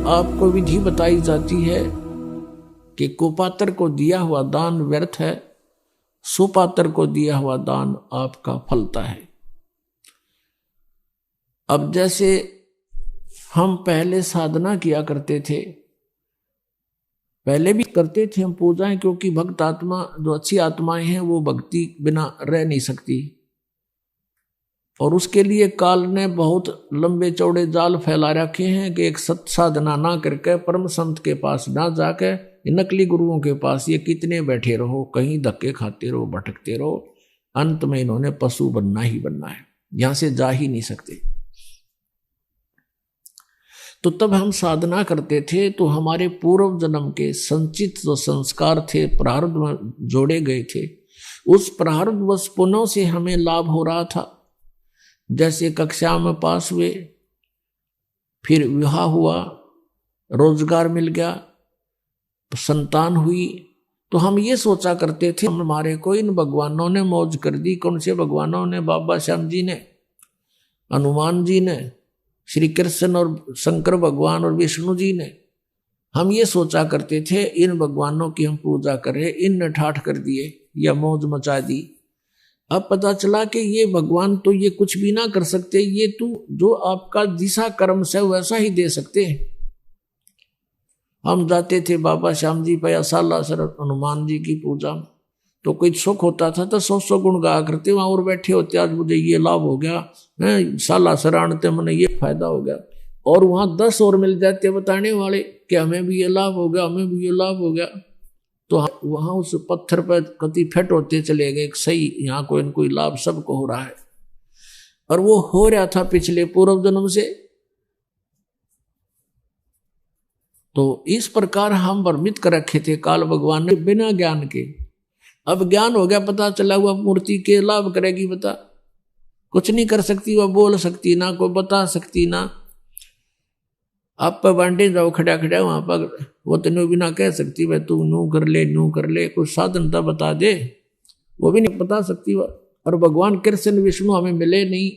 आपको विधि बताई जाती है कि कुपात्र को दिया हुआ दान व्यर्थ है, सुपात्र को दिया हुआ दान आपका फलता है। अब जैसे हम पहले साधना किया करते थे, पहले भी करते थे हम पूजाएं, क्योंकि भक्त आत्मा जो अच्छी आत्माएं हैं वो भक्ति बिना रह नहीं सकती, और उसके लिए काल ने बहुत लंबे चौड़े जाल फैला रखे हैं कि एक सत साधना ना करके परम संत के पास ना जाके नकली गुरुओं के पास ये कितने बैठे रहो, कहीं धक्के खाते रहो, भटकते रहो, अंत में इन्होंने पशु बनना ही बनना है, यहां से जा ही नहीं सकते। तो तब हम साधना करते थे तो हमारे पूर्व जन्म के संचित जो संस्कार थे, प्रारब्ध में जोड़े गए थे, उस प्रारब्ध वश पुनः से हमें लाभ हो रहा था। जैसे कक्षा में पास हुए, फिर विवाह हुआ, रोजगार मिल गया, संतान हुई, तो हम ये सोचा करते थे हमारे को इन भगवानों ने मौज कर दी। कौन से भगवानों ने? बाबा श्याम जी ने, हनुमान जी ने, श्री कृष्ण और शंकर भगवान और विष्णु जी ने। हम ये सोचा करते थे इन भगवानों की हम पूजा कर रहे, इन ने ठाठ कर दिए या मौज मचा दी। अब पता चला कि ये भगवान तो ये कुछ भी ना कर सकते, ये तो जो आपका दिशा कर्म से वैसा ही दे सकते हैं। हम जाते थे बाबा श्याम जी पे, सालासर हनुमान जी की पूजा में, तो कोई सुख होता था तो 100 गुण गा करते, वहां और बैठे होते, आज मुझे ये लाभ हो गया है, सालासर आनते मैंने ये फायदा हो गया, और वहां 10 और मिल जाते बताने वाले कि हमें भी ये लाभ हो गया, हमें भी ये लाभ हो गया। तो वहां उस पत्थर पर कति फेट होते चले गए, सही यहाँ कोई न कोई लाभ सबको हो रहा है, और वो हो रहा था पिछले पूर्व जन्म से। तो इस प्रकार हम भ्रमित कर रखे थे काल भगवान ने बिना ज्ञान के। अब ज्ञान हो गया, पता चला हुआ मूर्ति के लाभ करेगी, बता कुछ नहीं कर सकती, वह बोल सकती ना, कोई बता सकती ना। आप पर बांटे जाओ खड़ा खड़ा वहां पर, वो तेनों भी ना कह सकती भाई तू नू कर ले, कुछ साधन तो बता दे, वो भी नहीं बता सकती वह। और भगवान कृष्ण विष्णु हमें मिले नहीं,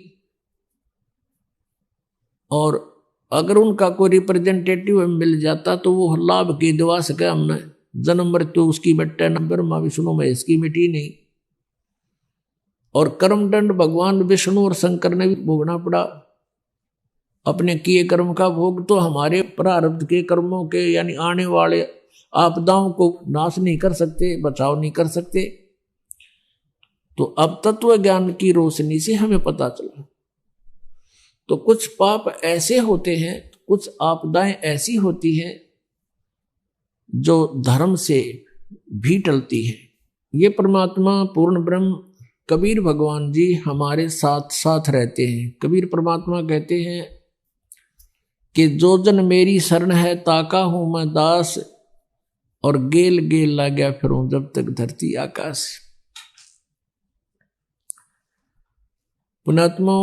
और अगर उनका कोई रिप्रेजेंटेटिव मिल जाता तो वो लाभ की दिवा सके हमने, जन्म मृत्यु उसकी बट्टे नंबर माँ विष्णु महेश की मिटी नहीं। और कर्मदंड भगवान विष्णु और शंकर ने भी भोगना पड़ा, अपने किए कर्म का भोग। तो हमारे प्रारब्ध के कर्मों के यानी आने वाले आपदाओं को नाश नहीं कर सकते, बचाव नहीं कर सकते। तो अब तत्व ज्ञान की रोशनी से हमें पता चला। तो कुछ पाप ऐसे होते हैं, कुछ आपदाएं ऐसी होती हैं जो धर्म से भी टलती है। ये परमात्मा पूर्ण ब्रह्म कबीर भगवान जी हमारे साथ साथ रहते हैं। कबीर परमात्मा कहते हैं कि जो जन मेरी शरण है ताका हूं मैं दास, और गेल गेल ला गया फिरूं जब तक धरती आकाश। पुण्यात्मा,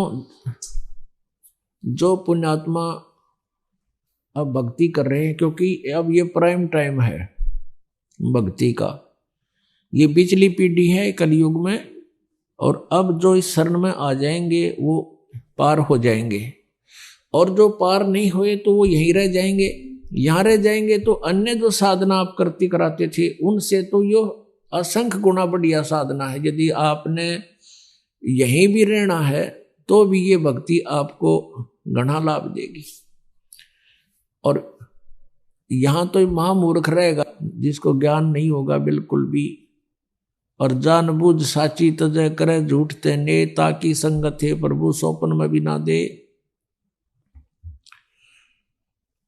जो पुण्यात्मा अब भक्ति कर रहे हैं, क्योंकि अब ये प्राइम टाइम है भक्ति का, ये पिछली पीढ़ी है कलयुग में, और अब जो इस शरण में आ जाएंगे वो पार हो जाएंगे, और जो पार नहीं हुए तो वो यहीं रह जाएंगे। यहाँ रह जाएंगे तो अन्य जो साधना आप करती कराते थे उनसे तो यो असंख्य गुना बढ़िया साधना है। यदि आपने यहीं भी रहना है तो भी ये भक्ति आपको घना लाभ देगी। और यहाँ तो महामूर्ख रहेगा जिसको ज्ञान नहीं होगा बिल्कुल भी, और जानबूझ साची तजय करे झूठ ते ने, ताकि संगत है प्रभु सौपन में भी ना दे।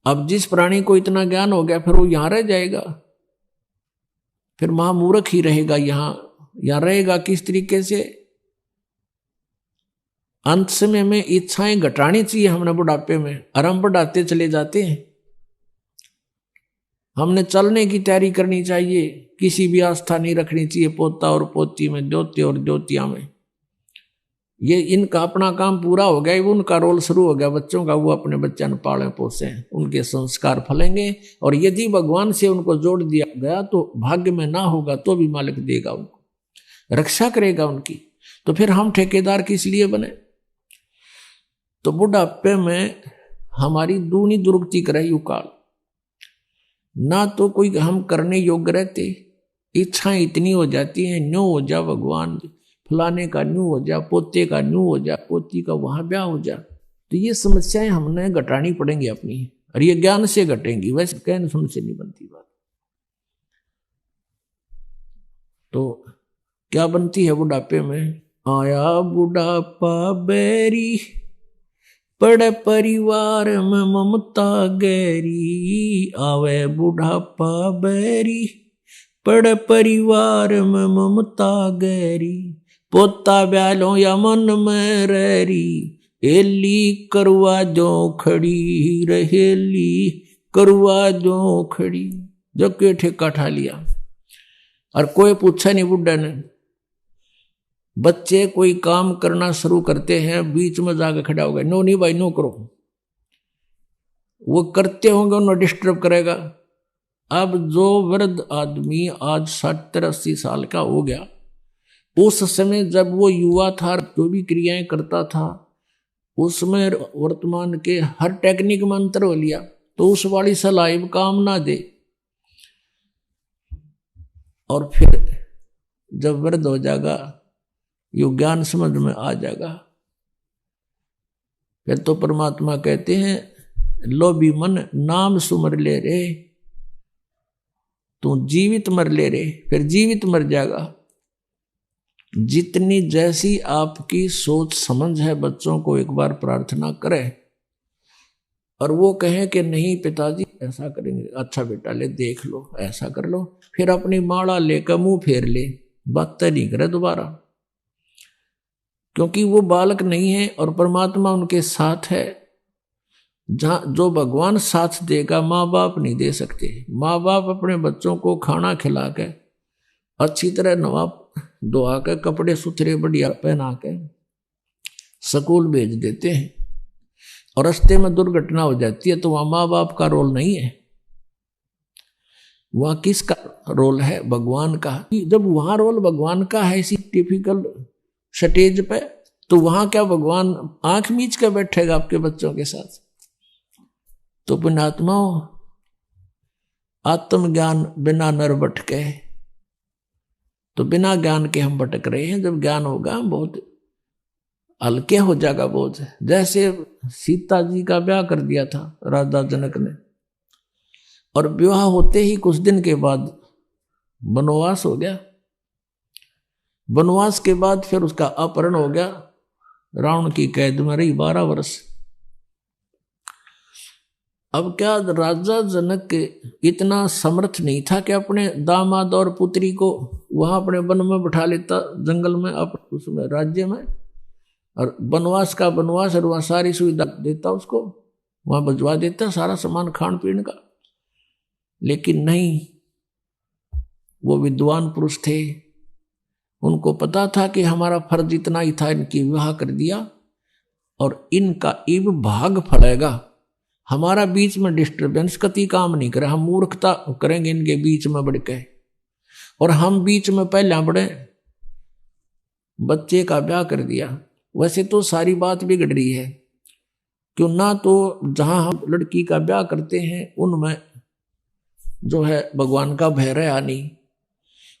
अब जिस प्राणी को इतना ज्ञान हो गया फिर वो यहां रह जाएगा, फिर महामूर्ख ही रहेगा। यहां रहेगा किस तरीके से? अंत समय में इच्छाएं घटानी चाहिए हमने बुढ़ापे में, और हम बढ़ाते चले जाते हैं। हमने चलने की तैयारी करनी चाहिए, किसी भी आस्था नहीं रखनी चाहिए पोता और पोती में, द्योते और द्योतिया में। ये इनका अपना काम पूरा हो गया, उनका रोल शुरू हो गया बच्चों का, वो अपने बच्चों ने पाले पोसे, उनके संस्कार फलेंगे। और यदि भगवान से उनको जोड़ दिया गया तो भाग्य में ना होगा तो भी मालिक देगा उनको, रक्षा करेगा उनकी। तो फिर हम ठेकेदार किस लिए बने? तो बुढ़ापे में हमारी दूनी दुर्गति करे युकाल, ना तो कोई हम करने योग्य रहते, इच्छाएं इतनी हो जाती हैं, न्यू हो जा भगवान, फलाने का न्यू हो जा, पोते का न्यू हो जा, पोती का वहां ब्याह हो जा। तो ये समस्याएं हमने घटानी पड़ेंगी अपनी, और ये ज्ञान से घटेंगी, वैसे कहने सुन से नहीं बनती बात। तो क्या बनती है बुढ़ापे में? आया बुढ़ापा बैरी, पड़े परिवार में ममता गहरी। आवे बुढ़ापा बैरी, पड़े परिवार में ममता गहरी। पोता ब्यालो या मन में रहरी, एली करवा जो खड़ी रहेली, करवा जो खड़ी। जो के ठेका ठा लिया, और कोई पूछा नहीं बुढ़ा ने। बच्चे कोई काम करना शुरू करते हैं, बीच में जाकर खड़ा हो गया, नो नहीं भाई नो करो। वो करते होंगे, उन्हें डिस्टर्ब करेगा। अब जो वृद्ध आदमी आज 70-80 साल का हो गया, उस समय जब वो युवा था, जो भी क्रियाएं करता था, उसमें वर्तमान के हर टेक्निक में अंतर हो लिया, तो उस वाली सलाह काम ना दे। और फिर जब वृद्ध हो जाएगा, यो ज्ञान समझ में आ जाएगा, फिर तो परमात्मा कहते हैं, लोभी मन नाम सुमर ले रे, तू जीवित मर ले रे। फिर जीवित मर जाएगा। जितनी जैसी आपकी सोच समझ है, बच्चों को एक बार प्रार्थना करें, और वो कहें कि नहीं पिताजी ऐसा करेंगे, अच्छा बेटा ले देख लो, ऐसा कर लो, फिर अपनी माला लेकर मुंह फेर ले, बात नहीं करे दोबारा। क्योंकि वो बालक नहीं है और परमात्मा उनके साथ है। जहां जो भगवान साथ देगा, माँ बाप नहीं दे सकते। माँ बाप अपने बच्चों को खाना खिला के, अच्छी तरह नवा धोआ के, कपड़े सुथरे बढ़िया पहना के स्कूल भेज देते हैं, और रास्ते में दुर्घटना हो जाती है तो वहां माँ बाप का रोल नहीं है, वहां किसका रोल है? भगवान का। जब वहां रोल भगवान का है इसी टिपिकल स्टेज पे, तो वहां क्या भगवान आंख मीच के बैठेगा आपके बच्चों के साथ? तो पुण्यात्माओं, आत्मज्ञान बिना नर भटके, तो बिना ज्ञान के हम भटक रहे हैं। जब ज्ञान होगा हम बहुत हल्के हो जाएगा बोझ। जैसे सीता जी का ब्याह कर दिया था राजा जनक ने, और विवाह होते ही कुछ दिन के बाद वनवास हो गया। वनवास के बाद फिर उसका अपहरण हो गया, रावण की कैद में रही 12 वर्ष। अब क्या राजा जनक इतना समर्थ नहीं था कि अपने दामाद और पुत्री को वहां अपने वन में बिठा लेता, जंगल में, उसमें राज्य में, और वनवास का वनवास, और वहां सारी सुविधा देता उसको, वहां भिजवा देता सारा सामान खान पीने का। लेकिन नहीं, वो विद्वान पुरुष थे, उनको पता था कि हमारा फर्ज इतना ही था, इनकी विवाह कर दिया और इनका इब भाग फलेगा। हमारा बीच में डिस्टर्बेंस कति काम नहीं करे, हम मूर्खता करेंगे इनके बीच में बढ़ के, और हम बीच में पहले बढ़े, बच्चे का ब्याह कर दिया। वैसे तो सारी बात बिगड़ रही है, क्यों ना तो जहां हम लड़की का ब्याह करते हैं उनमें जो है भगवान का भय रहा नहीं,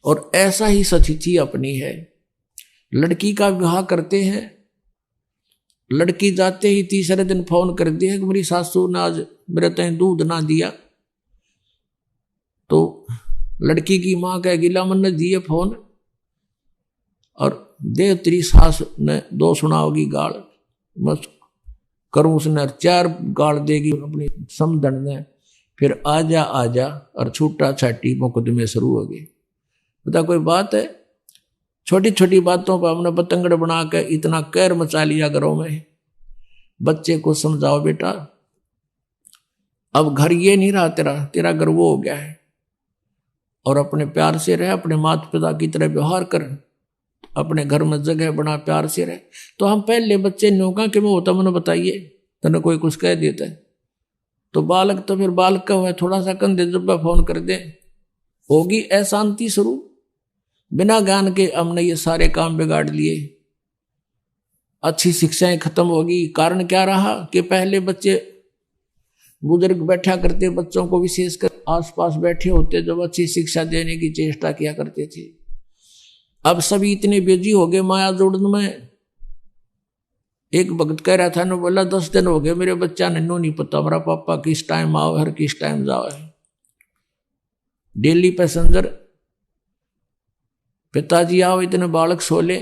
और ऐसा ही सचिथी अपनी है। लड़की का विवाह करते हैं, लड़की जाते ही तीसरे दिन फोन कर दिया कि मेरी सासू ने आज मेरे तय दूध ना दिया। तो लड़की की माँ कह गिला मन ने दिए फोन, और दे तेरी सास ने 2 सुनाओगी गाल, बस करूं उसने 4 गाल देगी अपनी समधन ने, फिर आजा आजा, और छूटा छाटी मुकदमे शुरू हो गए। बता कोई बात है? छोटी छोटी बातों पर हमने पतंगड़ बना के इतना कहर मचा लिया घरों में। बच्चे को समझाओ बेटा, अब घर ये नहीं रहा तेरा घर वो हो गया है, और अपने प्यार से रहे, अपने माता पिता की तरह व्यवहार कर, अपने घर में जगह बना, प्यार से रहे। तो हम पहले बच्चे नौका के में होता, मैंने बताइए, तने कोई कुछ कह देता है तो बालक तो फिर बालक का हुआ, थोड़ा सा कंधे जब फोन कर दे, होगी अशांति शुरू। बिना ज्ञान के हमने ये सारे काम बिगाड़ लिए, अच्छी शिक्षाएं खत्म होगी। कारण क्या रहा कि पहले बच्चे बुजुर्ग बैठा करते, बच्चों को विशेषकर आसपास बैठे होते, जब अच्छी शिक्षा देने की चेष्टा किया करते थे। अब सभी इतने बिजी हो गए माया जोड़न में। एक भक्त कह रहा था ना, बोला 10 दिन हो गए मेरे बच्चा ने नो नहीं पता मेरा पापा किस टाइम आओ हर किस टाइम जाओ है। डेली पैसेंजर, पिताजी आओ इतने बालक सोले,